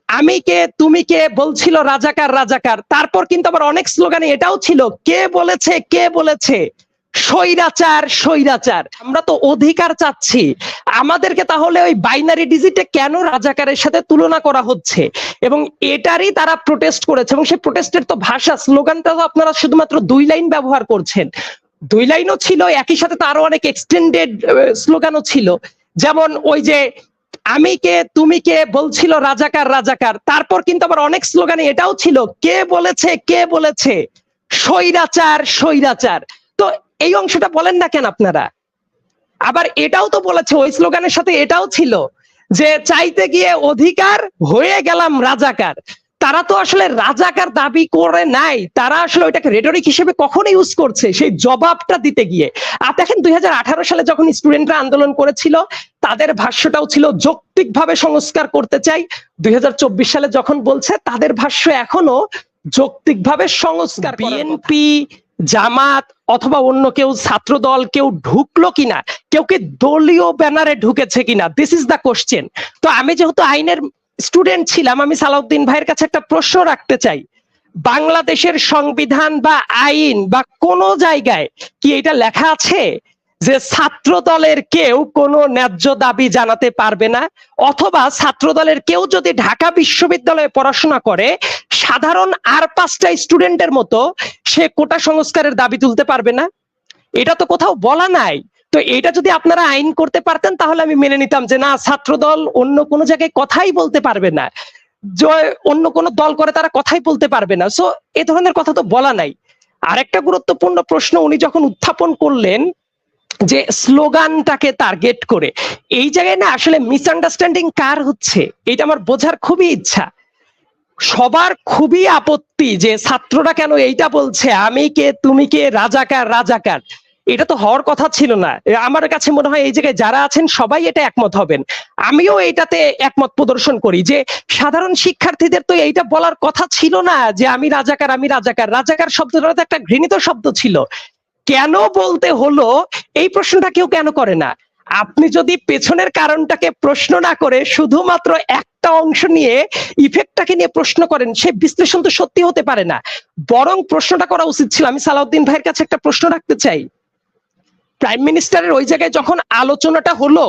আমি কে তুমি কে বলছিল রাজাকার রাজাকার, তারপর কিন্তু আবার অনেক স্লোগানে এটাও ছিল কে বলেছে কে বলেছে স্বৈরাচার স্বৈরাচার। আমরা তো অধিকার চাচ্ছি, আমাদেরকে তাহলে ওই বাইনারি ডিজিটে কেন রাজাকারের সাথে তুলনা করা হচ্ছে, এবং এটারই তারা প্রোটেস্ট করেছে। এবং সেই প্রোটেস্টের তো ভাষা স্লোগানটা তো আপনারা শুধুমাত্র 2 লাইন ব্যবহার করছেন, 2 লাইনও ছিল, একই সাথে তারও অনেক এক্সটেন্ডেড স্লোগানও ছিল। যেমন ওই যে আমি কে তুমি কে বলছিল রাজাকার রাজাকার, তারপর কিন্তু আবার অনেক স্লোগানে এটাও ছিল কে বলেছে স্বৈরাচার স্বৈরাচার। তো এই অংশটা বলেন না কেন আপনারা? আবার এটাও তো বলেছে ওই স্লোগানের সাথে এটাও ছিল যে চাইতে গিয়ে অধিকার হয়ে গেলাম রাজাকার। তারা তো আসলে রাজাকার দাবি করে নাই, তারা আসলে ওইটাকে রেটরিক হিসেবে কখন ইউজ করছে সেই জবাবটা দিতে গিয়ে। আর দেখেন 2018 সালে যখন স্টুডেন্টরা আন্দোলন করেছিল তাদের ভাষ্যটাও ছিল যৌক্তিকভাবে সংস্কার করতে চাই, 2024 সালে যখন বলছে তাদের ভাষ্য এখনো যৌক্তিকভাবে সংস্কার। বিএনপি জামাত অথবা অন্য কেউ ছাত্র দল কেউ ঢুকলো কিনা, কেউ কি দলীয় ব্যানারে ঢুকেছে কিনা, দিস ইজ দা কোশ্চেন। তো আমি যেহেতু আইনের স্টুডেন্ট ছিলাম, আমি সালাউদ্দিন ভাইয়ের কাছে একটা প্রশ্ন রাখতে চাই, বাংলাদেশের সংবিধান বা আইন বা কোন জায়গায় কি এটা লেখা আছে যে ছাত্র দলের কেউ কোনো ন্যায্য দাবি জানাতে পারবে না, অথবা ছাত্র দলের কেউ যদি ঢাকা বিশ্ববিদ্যালয়ে পড়াশোনা করে সাধারণ আর 5টা স্টুডেন্টের মতো সে কোটা সংস্কারের দাবি তুলতে পারবে না? এটা তো কোথাও বলা নাই। তো এটা যদি আপনারা আইন করতে পারতেন তাহলে আমি মেনে নিতাম যে না, ছাত্র দল অন্য কোনো জায়গায় কথাই বলতে পারবে না, অন্য কোনো দল করে তারা কথাই বলতে পারবে না। সো এ ধরনের কথা তো বলা নাই। আরেকটা গুরুত্বপূর্ণ প্রশ্ন উনি যখন উত্থাপন করলেন যে স্লোগানটাকে টার্গেট করে, এই জায়গায় না আসলে মিসআন্ডারস্ট্যান্ডিং কার হচ্ছে এটা আমার বোঝার খুবই ইচ্ছা। সবার খুবই আপত্তি যে ছাত্ররা কেন এইটা বলছে আমি কে তুমি কে রাজাকার রাজাকার, এটা তো হওয়ার কথা ছিল না। আমার কাছে মনে হয় এই জায়গায় যারা আছেন সবাই এটা একমত হবেন, আমিও এটাতে একমত প্রদর্শন করি যে সাধারণ শিক্ষার্থীদের তো এইটা বলার কথা ছিল না যে আমি রাজাকার আমি রাজাকার। রাজাকার শব্দটা তো একটা ঘৃণিত শব্দ ছিল, কেন বলতে হলো এই প্রশ্নটা কেউ কেন করে না। আপনি যদি পেছনের কারণটাকে প্রশ্ন না করে শুধুমাত্র একটা অংশ নিয়ে ইফেক্টটাকে নিয়ে প্রশ্ন করেন, সে বিশ্লেষণ তো সত্যি হতে পারে না। বরং প্রশ্নটা করা উচিত ছিল, আমি সালাউদ্দিন ভাইয়ের কাছে একটা প্রশ্ন রাখতে চাই, প্রাইম মিনিস্টারের ওই জায়গায় যখন আলোচনাটা হলো,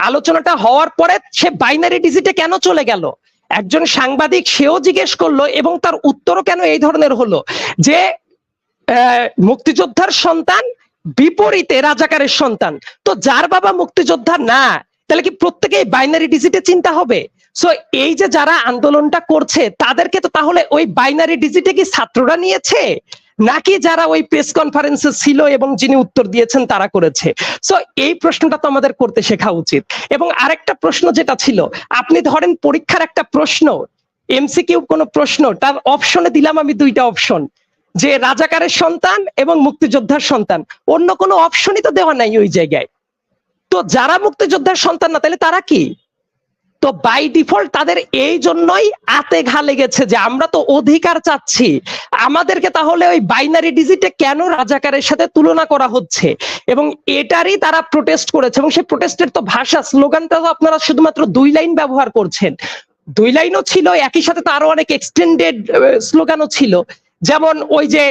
আলোচনাটা হওয়ার পরে সে বাইনারি ডিজিটে কেন চলে গেল? একজন সাংবাদিক সেও জিজ্ঞেস করলো এবং তার উত্তরও কেন এই ধরনের হলো যে মুক্তিযোদ্ধার সন্তান বিপরীতে রাজাকারের সন্তান। তো যার বাবা মুক্তিযোদ্ধা না, তাহলে কি প্রত্যেকেই বাইনারি ডিজিটে চিন্তা হবে? সো এই যে যারা আন্দোলনটা করছে তাদেরকে তো তাহলে ওই বাইনারি ডিজিটে কি ছাত্ররা নিয়েছে, নাকি যারা ওই প্রেস কনফারেন্সে ছিল এবং যিনি উত্তর দিয়েছেন তারা করেছে? সো এই প্রশ্নটা তো আমাদের করতে শেখা উচিত। এবং আরেকটা প্রশ্ন যেটা ছিল, আপনি ধরেন পরীক্ষার একটা প্রশ্ন, এমসিকিউ কোনো প্রশ্ন, তার অপশনে দিলাম আমি 2টা অপশন, যে রাজাকারের সন্তান এবং মুক্তিযোদ্ধার সন্তান, অন্য কোনো অপশনই তো দেওয়া নাই ওই জায়গায়। তো যারা মুক্তিযোদ্ধার সন্তান না তাহলে তারা কি? তো বাই ডিফল্ট তাদের এই জন্যই আতে ঘা লেগেছে যে আমরা তো অধিকার চাচ্ছি, আমাদেরকে তাহলে ওই বাইনারি ডিজিটে কেন রাজাকারের সাথে তুলনা করা হচ্ছে, এবং এটারই তারা প্রোটেস্ট করেছে। এবং সেই প্রোটেস্টের তো ভাষা স্লোগানটা তো আপনারা শুধুমাত্র 2 লাইন ব্যবহার করছেন, 2 লাইনও ছিল, একই সাথে তারও অনেক এক্সটেন্ডেড স্লোগানও ছিল। যেমন ওই যে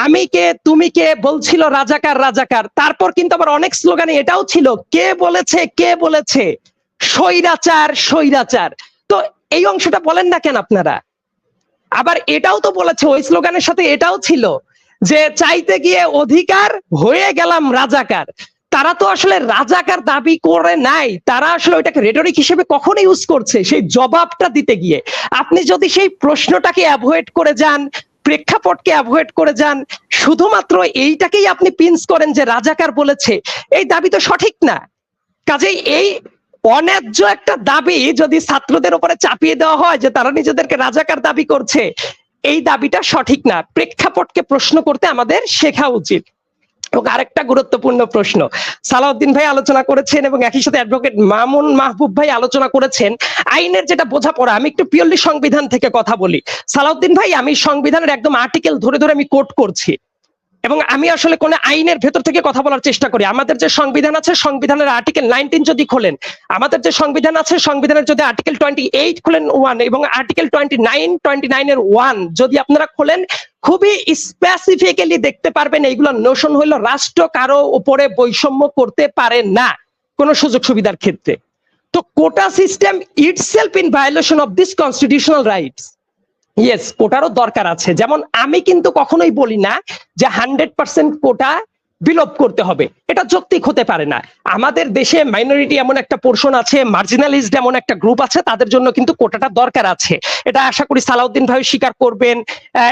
আমি কে তুমি কে বলছিল রাজাকার রাজাকার, তারপর কিন্তু আবার অনেক স্লোগানে এটাও ছিল কে বলেছে স্বৈরাচার স্বৈরাচার। তো এই অংশটা বলেন না কেন আপনারা? আবার এটাও তো বলেছে ওই স্লোগানের সাথে এটাও ছিল যে চাইতে গিয়ে অধিকার হয়ে গেলাম রাজাকার। তারা তো আসলে রাজাকার দাবি করে নাই, তারা আসলে ওইটাকে রেটরিক হিসেবে কখন ইউজ করছে সেই জবাবটা দিতে গিয়ে। আপনি যদি সেই প্রশ্নটাকে অ্যাভয়েড করে যান, প্রেক্ষাপটকে অ্যাভয়েড করে যান, শুধুমাত্র এইটাকেই আপনি পিনস করেন যে রাজাকার বলেছে, এই দাবি তো সঠিক না। কাজেই এই অন্যায্য একটা দাবি যদি ছাত্রদের উপরে চাপিয়ে দেওয়া হয় যে তারা নিজেদেরকে রাজাকার দাবি করছে, এই দাবিটা সঠিক না। প্রেক্ষাপটকে প্রশ্ন করতে আমাদের শেখা উচিত। এবং আরেকটা গুরুত্বপূর্ণ প্রশ্ন সালাউদ্দিন ভাই আলোচনা করেছেন এবং একই সাথে অ্যাডভোকেট মামুন মাহবুব ভাই আলোচনা করেছেন আইনের যেটা বোঝাপড়া। আমি একটু পিওরলি সংবিধান থেকে কথা বলি। সালাউদ্দিন ভাই, আমি সংবিধানের একদম আর্টিকেল ধরে ধরে আমি কোট করছি, এবং আমি আসলে কোন আইনের ভেতর থেকে কথা বলার চেষ্টা করি। আমাদের যে সংবিধান আছে, সংবিধানের আর্টিকেল 19 যদি খোলেন, আমাদের যে সংবিধান আছে, সংবিধানের যদি আর্টিকেল 28 খোলেন 1 এবং আর্টিকেল 29 এর 1 যদি আপনারা খোলেন, খুবই স্পেসিফিক্যালি দেখতে পারবেন এইগুলো নোশন হইলো রাষ্ট্র কারো উপরে বৈষম্য করতে পারে না কোন সুযোগ সুবিধার ক্ষেত্রে। তো quota system itself in violation of this constitutional rights. Yes, কোটারও দরকার আছে। যেমন আমি কিন্তু কখনোই বলি না যে 100% কোটা বিলোপ করতে হবে, এটা যৌক্তিক হতে পারে না। আমাদের দেশে মাইনরিটি এমন একটা পোরশন আছে, মার্জিনালিজড এমন একটা গ্রুপ আছে, তাদের জন্য কিন্তু কোটাটা দরকার আছে। এটা আশা করি সালাউদ্দিন ভাই স্বীকার করবেন,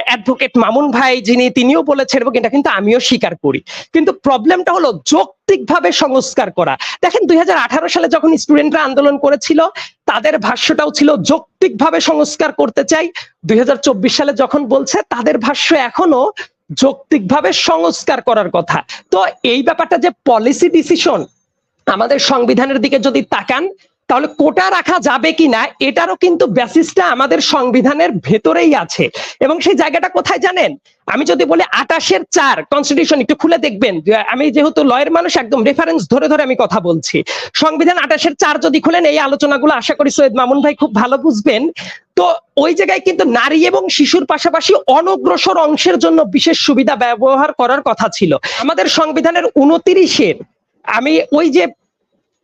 অ্যাডভোকেট মামুন ভাই তিনিও বলেছেন, এবং এটা কিন্তু আমিও স্বীকার করি। কিন্তু প্রবলেমটা হলো যৌক্তিকভাবে সংস্কার করা। দেখেন 2018 সালে যখন স্টুডেন্টরা আন্দোলন করেছিল, তাদের ভাষ্যটাও ছিল যৌক্তিকভাবে সংস্কার করতে চাই। 2024 সালে যখন বলছে, তাদের ভাষ্য এখনো যৌক্তিকভাবে সংস্কার করার কথা। তো এই ব্যাপারটা যে পলিসি ডিসিশন, আমাদের সংবিধানের দিকে যদি তাকান, তাহলে কোটা রাখা যাবে কিনা এটারও কিন্তু বেসিসটা আমাদের সংবিধানের ভেতরেই আছে। এবং সেই জায়গাটা কোথায় জানেন? আমি যদি বলি 28-4 কনস্টিটিউশন একটু খুলে দেখবেন, আমি যেহেতু লয়ের মানুষ, একদম রেফারেন্স ধরে ধরে আমি কথা বলছি। সংবিধান 28-4 যদি খুলেন, এই আলোচনাগুলো আশা করি সৈয়দ মামুন ভাই খুব ভালো বুঝবেন। তো ওই জায়গায় কিন্তু নারী এবং শিশুর পাশাপাশি অনগ্রসর অংশের জন্য বিশেষ সুবিধা ব্যবহার করার কথা ছিল। আমাদের সংবিধানের 29-এর, আমি ওই যে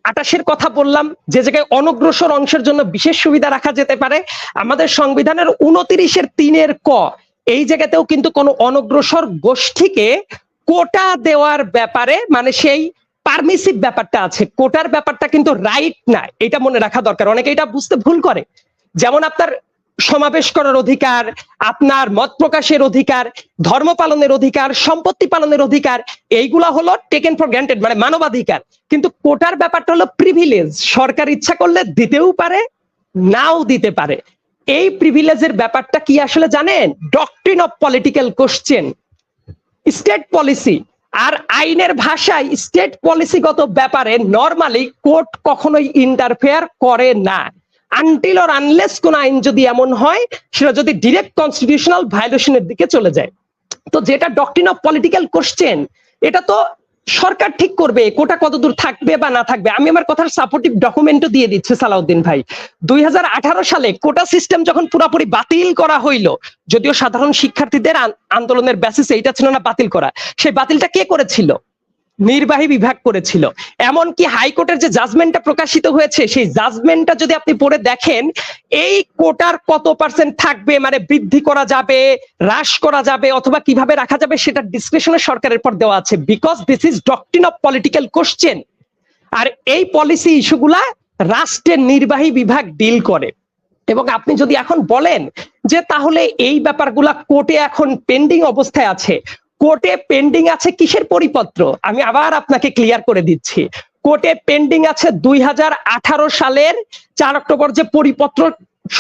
28-এর কথা বললাম, যে জায়গায় অনগ্রসর অংশের জন্য বিশেষ সুবিধা রাখা যেতে পারে, আমাদের সংবিধানের 29-এর 3-এর ক, এই জায়গাতেও কিন্তু কোনো অনগ্রসর গোষ্ঠীকে কোটা দেওয়ার ব্যাপারে, মানে সেই পারমিসিভ ব্যাপারটা আছে, কোটার ব্যাপারটা কিন্তু রাইট না, এটা মনে রাখা দরকার। অনেকে এটা বুঝতে ভুল করে। যেমন আপনার সমাবেশ করার অধিকার, আপনার মত প্রকাশের অধিকার, ধর্ম পালনের অধিকার, সম্পত্তি পালনের অধিকার, এইগুলা হলো টেকেন ফর গ্রান্টেড, মানে মানবাধিকার। কিন্তু কোটার ব্যাপারটা হলো প্রিভিলেজ, সরকার ইচ্ছা করলে দিতেও পারে, নাও দিতে পারে। এই প্রিভিলেজের ব্যাপারটা কি আসলে জানেন? Doctrine of political question, state policy. আর আইনের ভাষায় স্টেট পলিসিগত ব্যাপারে নরমালি কোর্ট কখনোই ইন্টারফেয়ার করে না, আনটিল অর আনলেস কোন আইন যদি এমন হয় সেটা যদি ডিরেক্ট কনস্টিটিউশনাল ভায়োলেশনের দিকে চলে যায়। তো যেটা ডক্ট্রিন অফ পলিটিক্যাল কোশ্চেন, এটা তো সরকার ঠিক করবে কোটা কতদূর থাকবে বা না থাকবে। আমি আমার কথার সাপোর্টিভ ডকুমেন্টও দিয়ে দিচ্ছি সালাউদ্দিন ভাই। 2018 সালে কোটা সিস্টেম যখন পুরোপুরি বাতিল করা হইলো, যদিও সাধারণ শিক্ষার্থীদের আন্দোলনের বেসিসে এটা ছিল না বাতিল করা, সেই বাতিলটা কে করেছিল? নির্বাহী বিভাগ করেছিল। এমনকি হাইকোর্টের যে জাজমেন্টটা প্রকাশিত হয়েছে, সেই জাজমেন্টটা যদি আপনি পড়ে দেখেন, এই কোটার কত পার্সেন্ট থাকবে, মানে বৃদ্ধি করা যাবে, হ্রাস করা যাবে, অথবা কিভাবে রাখা যাবে, সেটা ডিসক্রিপশনে সরকারের পর দেওয়া আছে। Because this is doctrine of political question. আর এই পলিসি ইস্যুগুলা রাষ্ট্রের নির্বাহী বিভাগ ডিল করে। এবং আপনি যদি এখন বলেন যে তাহলে এই ব্যাপারগুলা কোর্টে এখন পেন্ডিং অবস্থায় আছে, কোর্টে পেন্ডিং আছে কিসের পরিপত্র? আমি আবার আপনাকে ক্লিয়ার করে দিচ্ছি। কোর্টে পেন্ডিং আছে 2018 সালের 4 অক্টোবর যে পরিপত্র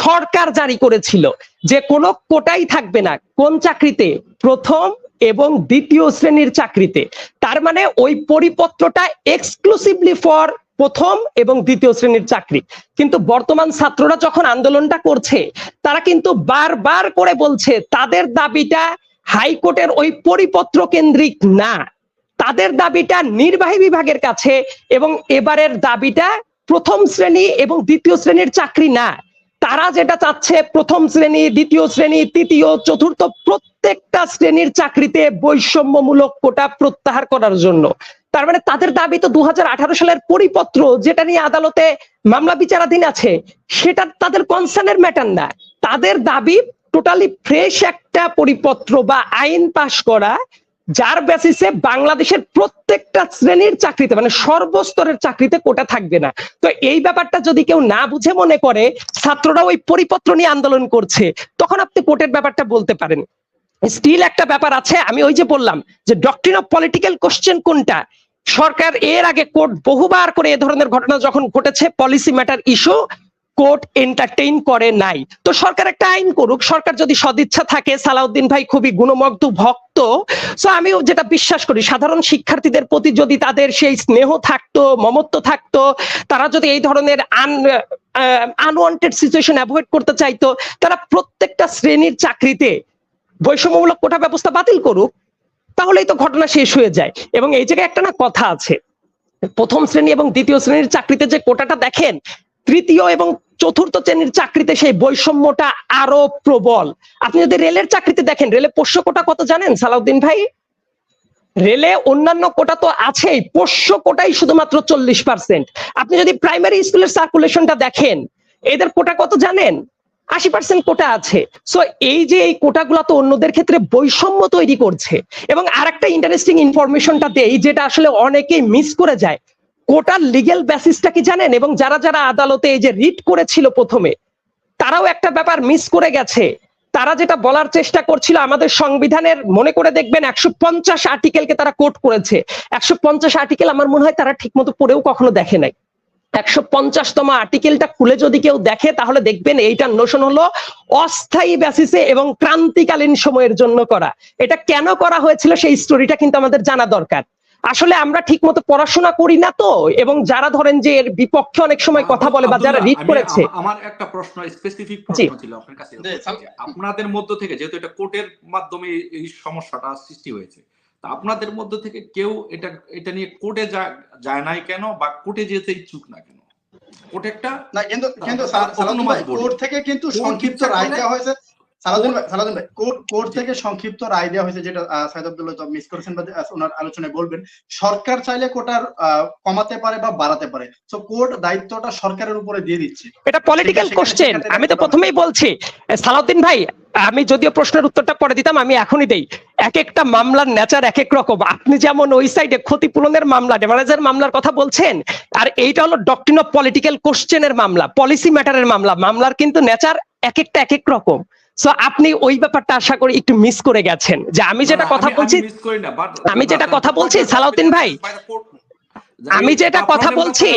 সরকার জারি করেছিল, যে কোনো কোটাই থাকবে না কোন চাকরিতে? প্রথম এবং দ্বিতীয় শ্রেণীর চাকরিতে। তার মানে ওই পরিপত্রটা এক্সক্লুসিভলি ফর প্রথম এবং দ্বিতীয় শ্রেণীর চাকরি। কিন্তু বর্তমান ছাত্ররা যখন আন্দোলনটা করছে, তারা কিন্তু বারবার করে বলছে তাদের দাবিটা হাইকোর্টের ওই পরিপত্র কেন্দ্রিক না, তাদের দাবিটা নির্বাহী বিভাগের কাছে, এবং এবারের দাবিটা প্রথম শ্রেণী এবং দ্বিতীয় শ্রেণীর চাকরি না। তারা যেটা চাচ্ছে প্রথম শ্রেণী, দ্বিতীয় শ্রেণী, তৃতীয়, চতুর্থ প্রত্যেকটা শ্রেণীর চাকরিতে বৈষম্যমূলক কোটা প্রত্যাহার করার জন্য। তার মানে তাদের দাবি তো 2018 সালের পরিপত্র, যেটা নিয়ে আদালতে মামলা বিচারাধীন আছে, সেটা তাদের কনসার্নের ম্যাটার না। তাদের দাবি টোটালি ফ্রেশ একটা পরিপত্র বা আইন পাশ করা, যার বেসিসে বাংলাদেশের প্রত্যেকটা শ্রেণীর চাকরিতে, মানে সর্বস্তরের চাকরিতে কোটা থাকবে না। তো এই ব্যাপারটা যদি কেউ না বুঝে মনে করে ছাত্ররা ওই পরিপত্র নিয়ে আন্দোলন করছে, তখন আপনি কোর্টের ব্যাপারটা বলতে পারেন। স্টিল একটা ব্যাপার আছে, আমি ওই যে বললাম যে ডক্ট্রিন অফ পলিটিক্যাল কোশ্চেন কোনটা, সরকার এর আগে কোর্ট বহুবার করে এ ধরনের ঘটনা যখন ঘটেছে, policy matter issue, court entertain করে নাই। তো সরকার একটা আইন করুক, সরকার যদি সদিচ্ছা থাকে, সালাউদ্দিন ভাই খুবই গুণমুগ্ধ ভক্ত, সো আমিও যেটা বিশ্বাস করি, সাধারণ শিক্ষার্থীদের প্রতি যদি তাদের সেই স্নেহ থাকতো, মমত্ব থাকতো, তারা যদি এই ধরনের আনওয়ান্টেড সিচুয়েশন অ্যাভয়েড করতে চাইতো, তারা প্রত্যেকটা শ্রেণীর চাকরিতে বৈষম্যমূলক কোটা ব্যবস্থা বাতিল করুক। তাহলেই তো ঘটনা শেষ হয়ে যায়। এবং এই জায়গায় একটা না কথা আছে, প্রথম শ্রেণী এবং দ্বিতীয় শ্রেণীর চাকরিতে যে কোটাটা দেখেন, তৃতীয় এবং চতুর্থ শ্রেণীর চাকরিতে সেই বৈষম্যটা আরো প্রবল। আপনি যদি রেলের চাকরিতে দেখেন, রেলে পোষ্য কোটা কত জানেন সালাউদ্দিন ভাই? রেলে অন্যান্য কোটা তো আছেই, পোষ্য কোটাই শুধুমাত্র 40%। আপনি যদি প্রাইমারি স্কুলের সার্কুলেশনটা দেখেন, এদের কোটা কত জানেন? 80% কোটা আছে। সো এই যে এই কোটাগুলো তো অন্যদের ক্ষেত্রে বৈষম্য তৈরি করছে। এবং আরেকটা ইন্টারেস্টিং ইনফরমেশনটা দেই, যেটা আসলে অনেকেই মিস করে যায়। কোটার লিগ্যাল বেসিসটা কি জানেন? এবং যারা যারা আদালতে এই যে রিট করেছিল প্রথমে, তারাও একটা ব্যাপার মিস করে গেছে। তারা যেটা বলার চেষ্টা করছিল, আমাদের সংবিধানের মনে করে দেখবেন 150 আর্টিকেলকে তারা কোট করেছে। 150 আর্টিকেল আমার মনে হয় তারা ঠিক মতো পড়েও কখনো দেখে নাই। 150তম আর্টিকেলটা খুলে যদি কেউ দেখে, তাহলে দেখবেন এইটার নোশন হলো অস্থায়ী বেসিসে এবং ক্রান্তিকালীন সময়ের জন্য করা। এটা কেন করা হয়েছিল সেই স্টোরিটা কিন্তু আমাদের জানা দরকার। আসলে আমরা ঠিক মতো পড়াশোনা করি না তো, এবং যারা ধরেন যে এর বিপক্ষে অনেক সময় কথা বলে বা যারা রিড করেছে। আমার একটা প্রশ্ন, স্পেসিফিক প্রশ্ন ছিল আপনার কাছে। আপনাদের মধ্য থেকে, যেহেতু এটা কোর্টের মাধ্যমে এই সমস্যাটা সৃষ্টি হয়েছে, তা আপনাদের মধ্য থেকে কেউ এটা নিয়ে কোর্টে যায় নাই কেন, বা কোর্টে যেতে ইচ্ছুক না কেন? কোর্ট একটা না, কিন্তু কোর্ট থেকে কিন্তু সংক্ষিপ্ত রায় দেওয়া হয়েছে। সালাউদ্দিন ভাই, কোর্ট থেকে সংক্ষিপ্ত রায় দেওয়া হয়েছে, যেটা সাইদ আব্দুল্লাহ মিস করেছেন বা ওনার আলোচনায় বলবেন। সরকার চাইলে কোটার কমাতে পারে বা বাড়াতে পারে। সো কোর্ট দায়িত্বটা সরকারের উপরে দিয়ে দিচ্ছে। এটা পলিটিক্যাল কোশ্চেন। আমি তো প্রথমেই বলছি সালাউদ্দিন ভাই, আমি যদিও প্রশ্নের উত্তরটা পরে দিতাম, আমি এখনই দেই। এক একটা মামলার নেচার এক এক রকম। আপনি যেমন ওই সাইডে ক্ষতিপূরণের মামলা, ড্যামেজের মামলার কথা বলছেন, আর এইটা হলো ডক্ট্রিন অফ পলিটিক্যাল কোশ্চেনের মামলা, পলিসি ম্যাটারের মামলা। মামলার কিন্তু নেচার এক একটা এক এক রকম। সো আপনি ওই ব্যাপারটা আশা করি একটু মিস করে গেছেন। যে আমি যেটা কথা বলছি, সালাউদ্দিন ভাই, আমি যেটা কথা বলছি,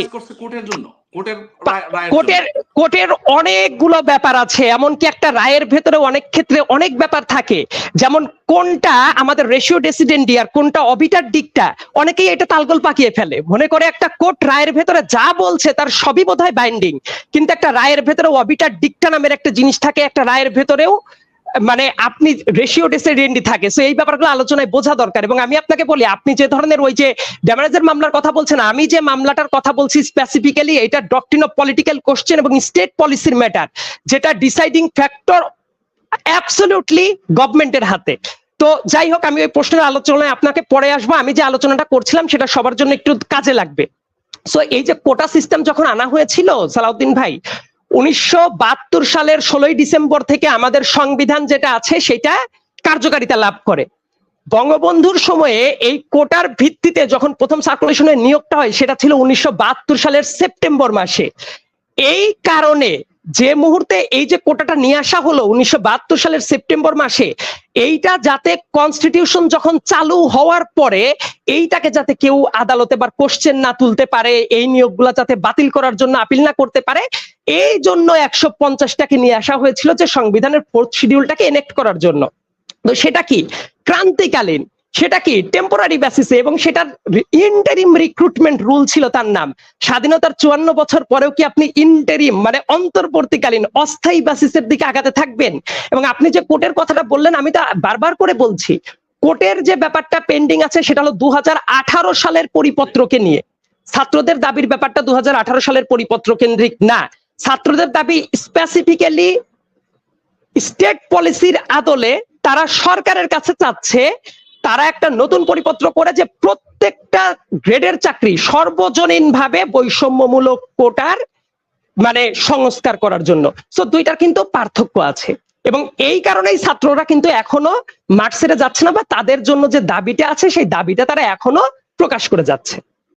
কোর্টের অনেকগুলো ব্যাপার আছে। এমনকি একটা রায়ের ভেতরে অনেক ক্ষেত্রে অনেক ব্যাপার থাকে, যেমন কোনটা আমাদের রেশিও ডেসিডেন্ডি আর কোনটা অবিটার ডিক্টা। অনেকেই এটা তালগোল পাকিয়ে ফেলে, মনে করে একটা কোর্ট রায়ের ভেতরে যা বলছে তার সবই বোধহয় বাইন্ডিং। কিন্তু একটা রায়ের ভেতরে অবিটার ডিক্টা নামের একটা জিনিস থাকে, একটা রায়ের ভেতরেও মানে আপনি রেশিও ডেসিডেন্ডি থাকে। সো এই ব্যাপারগুলো আলোচনায় বোঝা দরকার। এবং আমি আপনাকে বলি, আপনি যে ধরনের ওই যে ড্যামেজের মামলার কথা বলছেন, আমি যে মামলাটার কথা বলছি স্পেসিফিক্যালি, এটা ডক্ট্রিন অফ পলিটিক্যাল কোশ্চেন এবং স্টেট পলিসির ম্যাটার, যেটা ডিসাইডিং ফ্যাক্টর অ্যাবসলিউটলি গভর্নমেন্টের হাতে। তো যাই হোক, আমি ওই প্রশ্নের আলোচনায় আপনাকে পরে আসবো। আমি যে আলোচনাটা করছিলাম সেটা সবার জন্য একটু কাজে লাগবে। সো এই যে কোটা সিস্টেম যখন আনা হয়েছিল সালাউদ্দিন ভাই, 1972 সালের 16 ডিসেম্বর থেকে আমাদের সংবিধান যেটা আছে সেটা কার্যকারিতা লাভ করে। বঙ্গবন্ধুর সময়ে এই কোটার ভিত্তিতে যখন প্রথম সার্কুলেশনের নিয়োগটা হয়, সেটা ছিল 1972 সালের সেপ্টেম্বর মাসে। এই কারণে যে মুহূর্তে এই যে কোটাটা নিয়ে আসা হলো 1972 সালের সেপ্টেম্বর মাসে, এইটা যাতে কনস্টিটিউশন যখন চালু হওয়ার পরে এইটাকে যাতে কেউ আদালতে বা কোশ্চেন না তুলতে পারে, এই নিয়োগগুলা যাতে বাতিল করার জন্য আপিল না করতে পারে, এই জন্য 150টাকে নিয়ে আসা হয়েছিল, যে সংবিধানের 4th শিডিউলটাকে এনেক্ট করার জন্য। তো সেটা কি ক্রান্তিকালীন, সেটা কি টেম্পোরারি বেসিসে, এবং সেটার ইন্টারিম রিক্রুটমেন্ট রুল ছিল তার নাম। স্বাধীনতার 54 বছর পরেও কি আপনি ইন্টারিম মানে অন্তর্বর্তীকালীন অস্থায়ী বেসিসের দিকে আগাতে থাকবেন? এবং আপনি যে কোর্টের কথাটা বললেন, আমি তো বারবার করে বলছি, কোর্টের যে ব্যাপারটা পেন্ডিং আছে সেটা হলো 2018 সালের পরিপত্রকে নিয়ে। ছাত্রদের দাবির ব্যাপারটা 2018 সালের পরিপত্র কেন্দ্রিক না। ছাত্রদের দাবি স্পেসিফিক্যালি স্টেট পলিসির আদলে তারা সরকারের কাছে চাচ্ছে তারা একটা নতুন পরিপত্র করে যে প্রত্যেকটা গ্রেডের চাকরি সর্বজনীন ভাবে বৈষম্যমূলক কোটার মানে সংস্কার করার জন্য। সো দুইটার কিন্তু পার্থক্য আছে, এবং এই কারণেই ছাত্ররা কিন্তু এখনো মাঠ ছেড়ে যাচ্ছে না, বা তাদের জন্য যে দাবিটা আছে সেই দাবিটা তারা এখনো প্রকাশ করে যাচ্ছে।